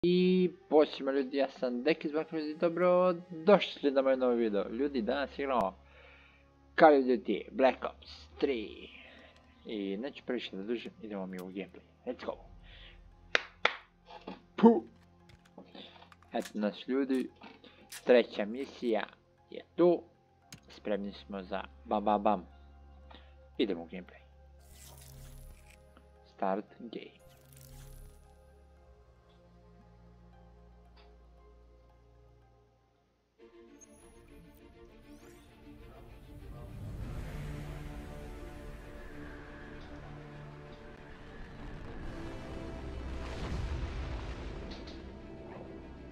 I počnemo ljudi, ja sam Deki zbog ljudi, dobro došli na moj novi video. Ljudi, danas igramo Call of Duty Black Ops 3. I neću previše da dužim, idemo mi u gameplay. Let's go! Puh! Eto nas ljudi, treća misija je tu. Spremni smo za bam bam bam. Idemo u gameplay. Start game.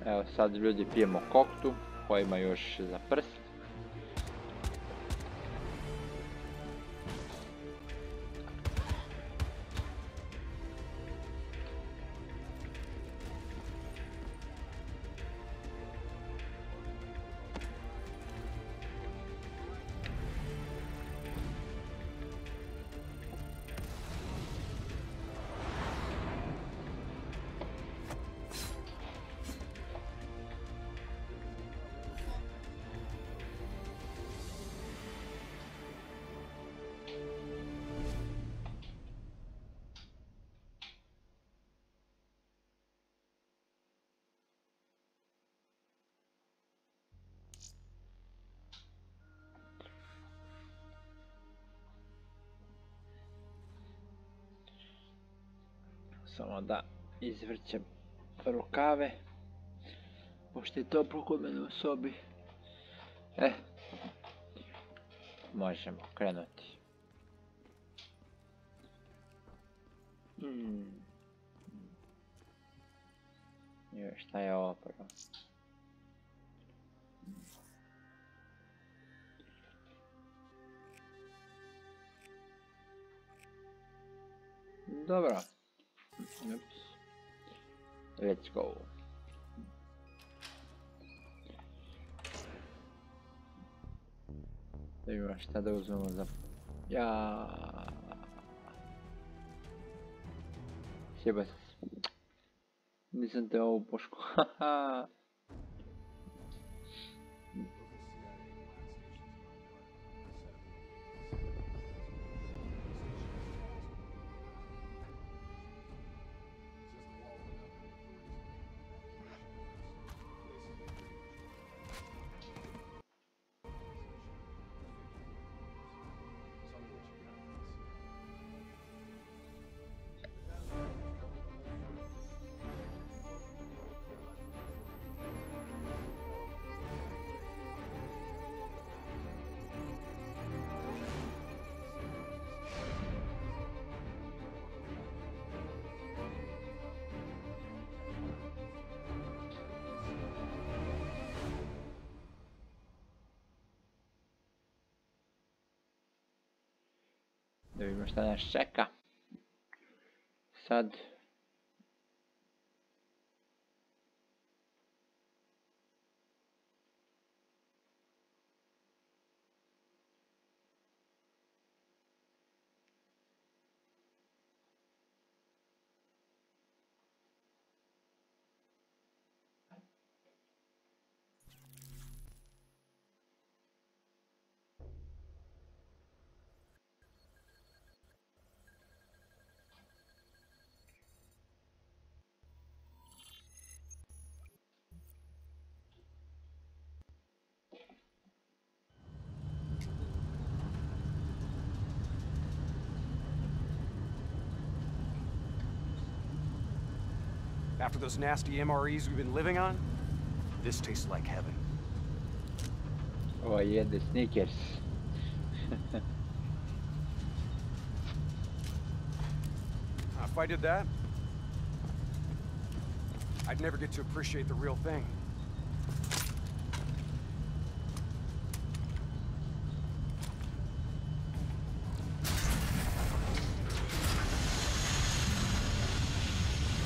Evo sad ljudi pijemo koktu koja ima još za prst. Samo da izvrćem rukave, pošto je toplo kod mene u sobi. Možemo krenuti. Šta je ovo prvo? Dobro. Let's go. Da vidimo šta da uzmemo za... Sjeba se. Nisam te ovu pušku. Da vidimo šta nas čeka. Sad. After those nasty MREs we've been living on, this tastes like heaven. Oh yeah, the Snickers. If I did that, I'd never get to appreciate the real thing.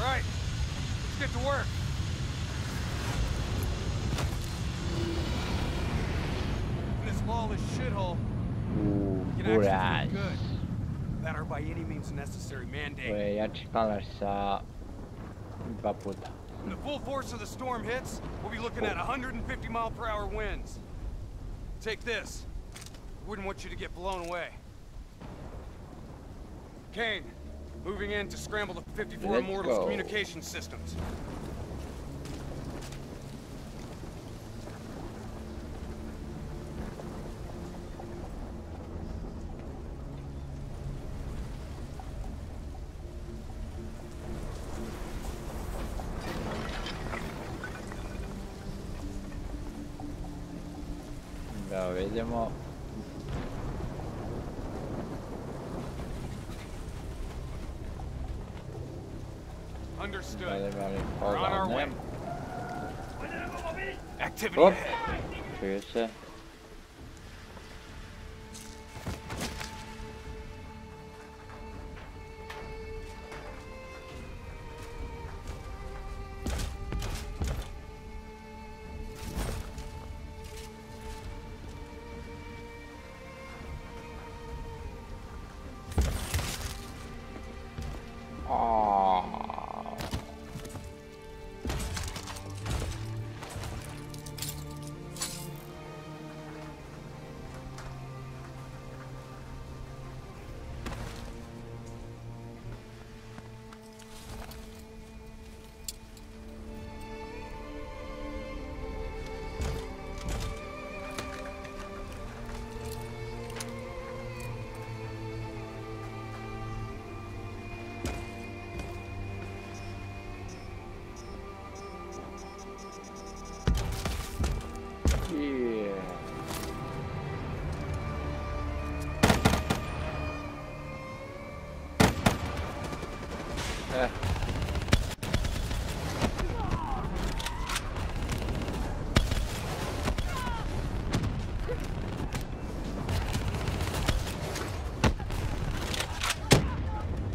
Right. Let's get to work. In this lawless shithole, you can actually feel good. That are by any means necessary mandate. Jači kalar sa 2 puta. When the full force of the storm hits, we'll be looking at 150-mile-per-hour winds. Take this. Wouldn't want you to get blown away. Kane, moving in to scramble the 54 Let's Immortals' go. communication systems. Da, vediamo. Understood. Vale, We're on our way. ne? Activity Hop. ahead. Şöyle.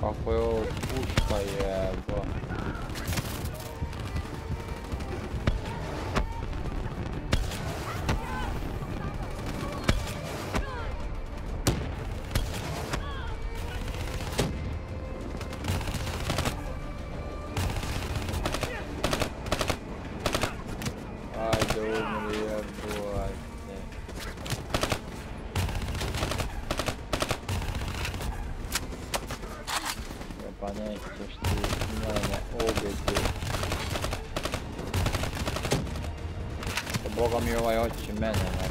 Kako je ovo puška jebo. Ajde umri jebo, ajde. Pa nećeš ti mene ubiti. Boga mi ovaj hoće mene, ne.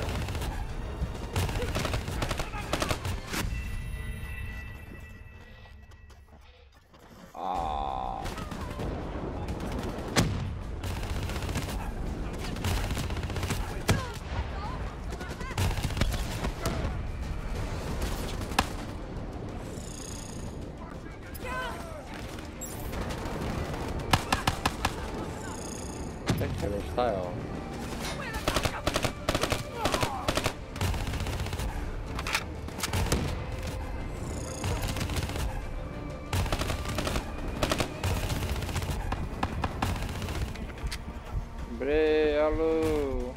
Čekaj, šta je ovo? Bre, alo.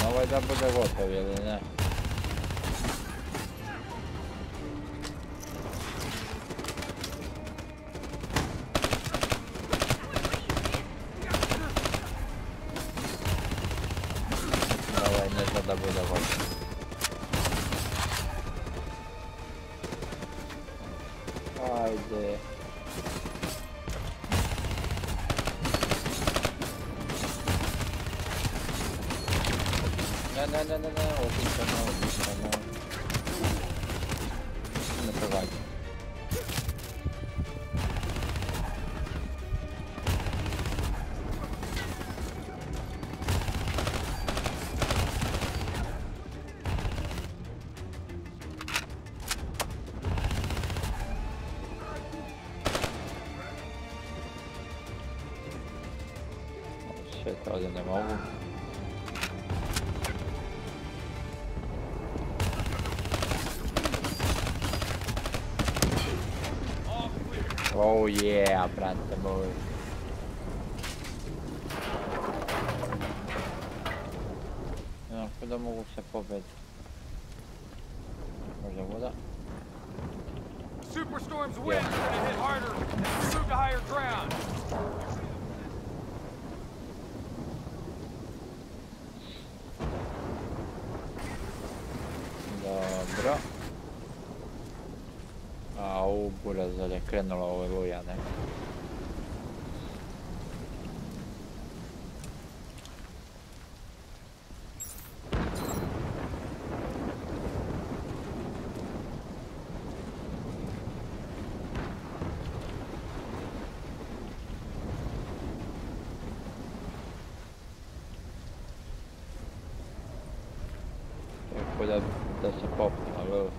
Ovaj da bude gotov ili ne? Ovaj ne zna da bude gotov. Ajde. Ne, otičemo. Ne provađam. Shit, ovdje ne mogu. Oh yeah, brate moj. No, da mogu se pobediti. Možda voda? Superstorm's winds are gonna hit harder as we move to higher ground. Dobro. A u burazor je krenula oluja, ne? Da se popne, ali evo.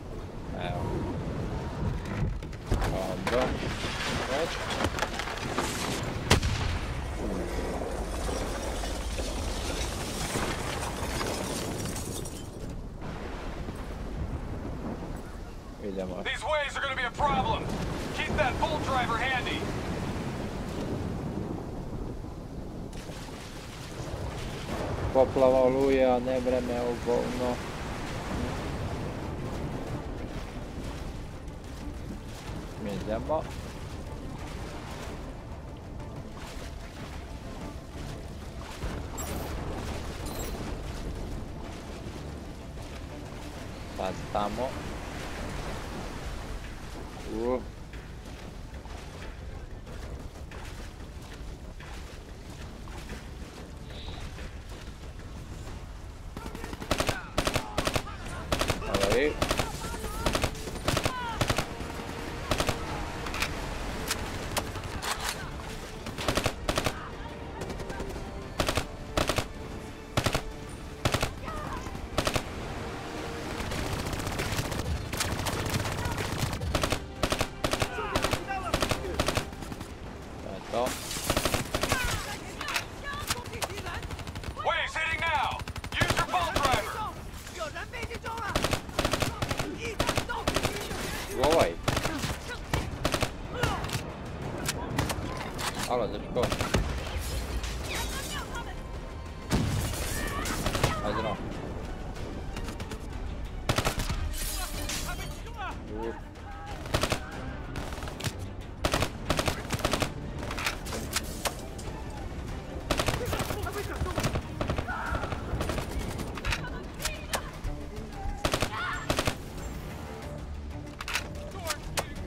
Dobro. Već. Idemo. These waves are gonna be a problem. Keep that bull driver handy. Poplava, oluja, nevreme, govno. Idemo. Sad tamo. Ali. Waves hitting now. Use your bull driver. Ovaj. Alo, dečko. Ajde no.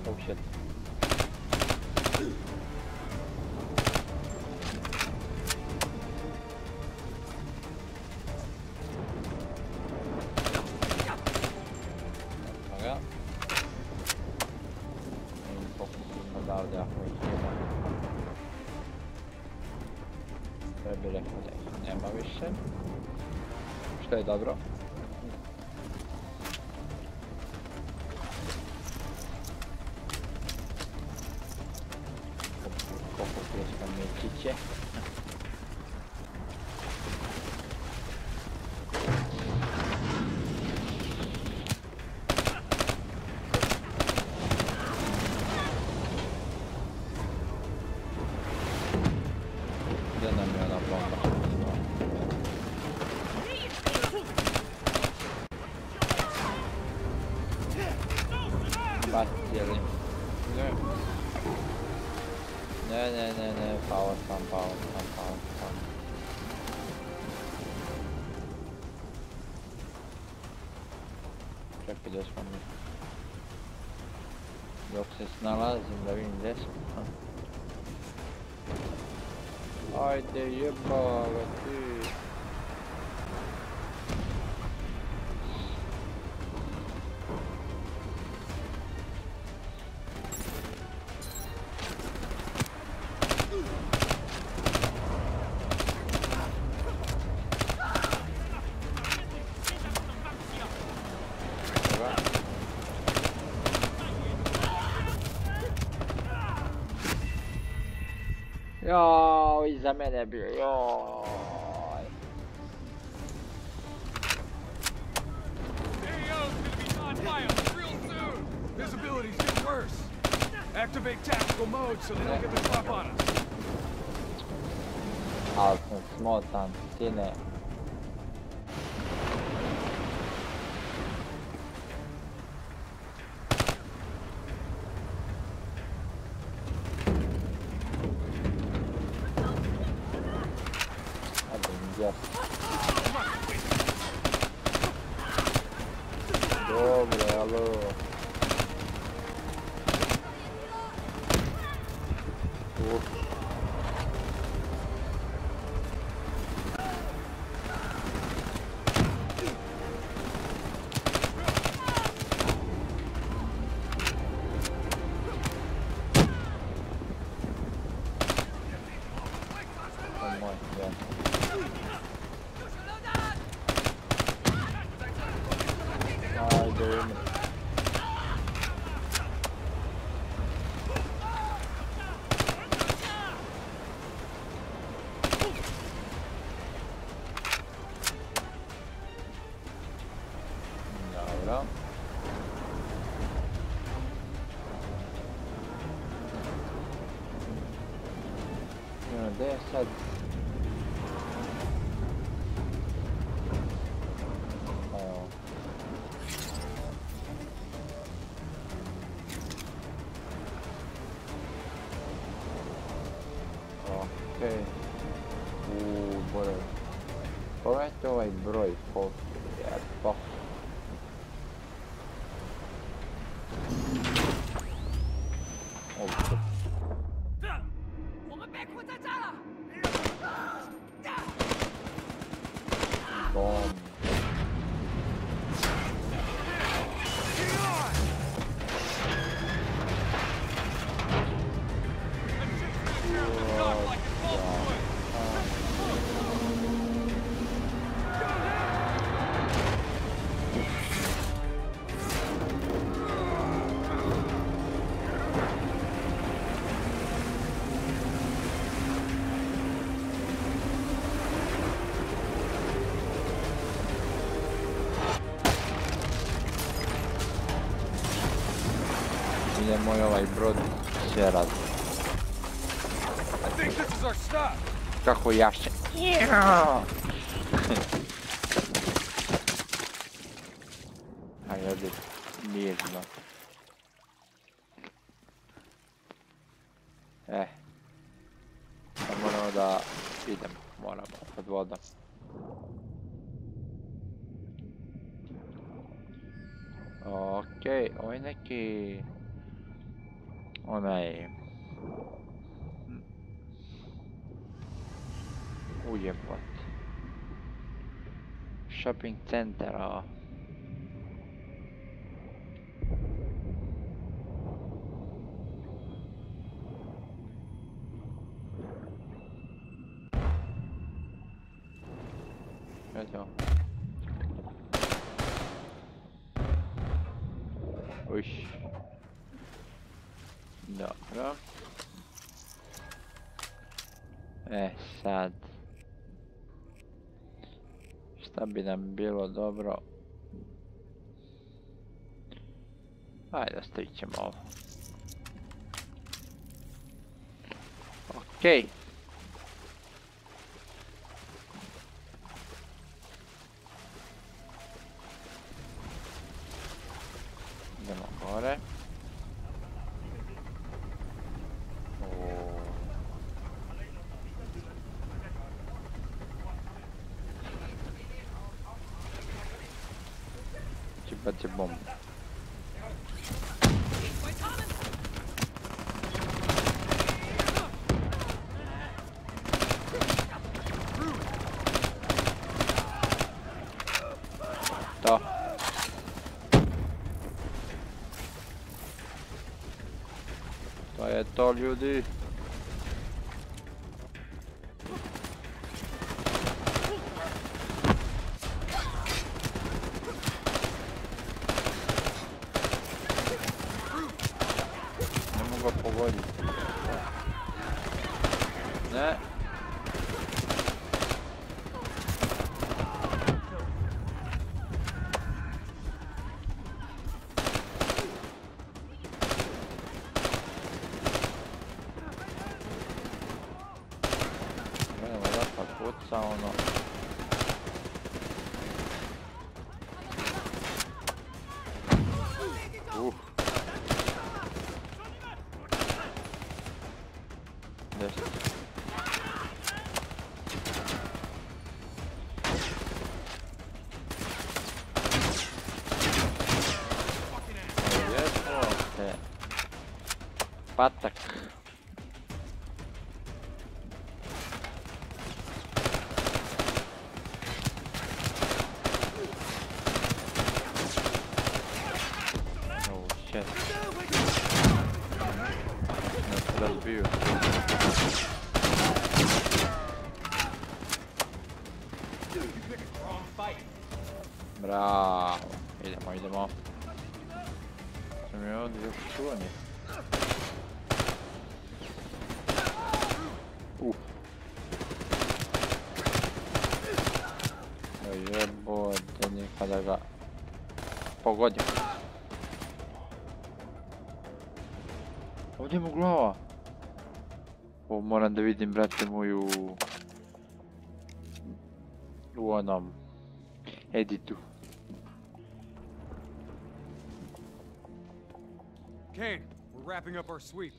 Oh shit. Aga. Pokušam odavde ako ih ima. Sve bi rekao da ih nema više. Što je dobro. Mječiće. Gdje nam je ona bomba? Bastijeli. Ne, pao sam. Čekaj, gdje smo mi? Dok se snalazim da vidim gdje smo. Ajde, jebava ti. Joj, iza mene je bio, joj. AO's gonna be on fire real soon. Visibility's getting worse. Activate tactical mode so they don't get the drop on us. Ali sam smotan, sine. Dobro, alo. Dobro. Gdje je sad? Evo. Okej. Broj. Pogledajte ovaj broj koliko je to. Bom. Idemo i ovaj brod šerat. Kako jašće. Ajde, mirno. Moramo da idemo, moramo pod vodom. Okej, ovo je neki... onaj... ujebot. Shopping center, a... eto. Uš. Dobro. Sad. Šta bi nam bilo dobro? Ajde, ostavit ćemo ovo. Okej. Idemo gore. Baci bombu. To. To je to, ljudi. Ne. samo ono... Desno. Jebote. Patak. Oh shit. Nas razbio. Bravo. Idemo, idemo. Sam je ovdje još čuvani. Jebote, nikada ga pogodim. Ovdje mu glava. Ovo moram da vidim, brate, moju... u onom... editu. Kane, we're wrapping up our sweep.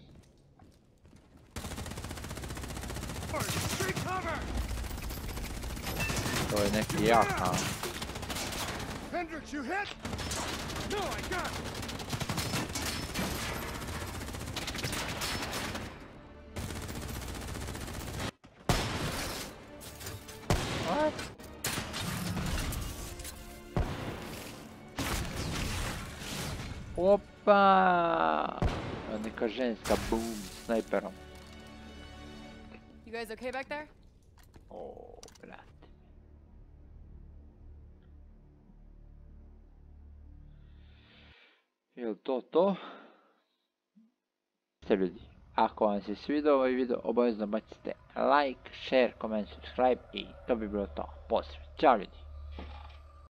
Take cover! To je neki jak, a? Hendricks, you hit? No, I got it. What? Opa! Neka ženska, boom, snajperom. You guys okay back there? O, brate. Jel to to? Sve ljudi, ako vam se svidio ovaj video, obavezno bacite like, share, comment, subscribe i to bi bilo to. Pozdrav, čao ljudi!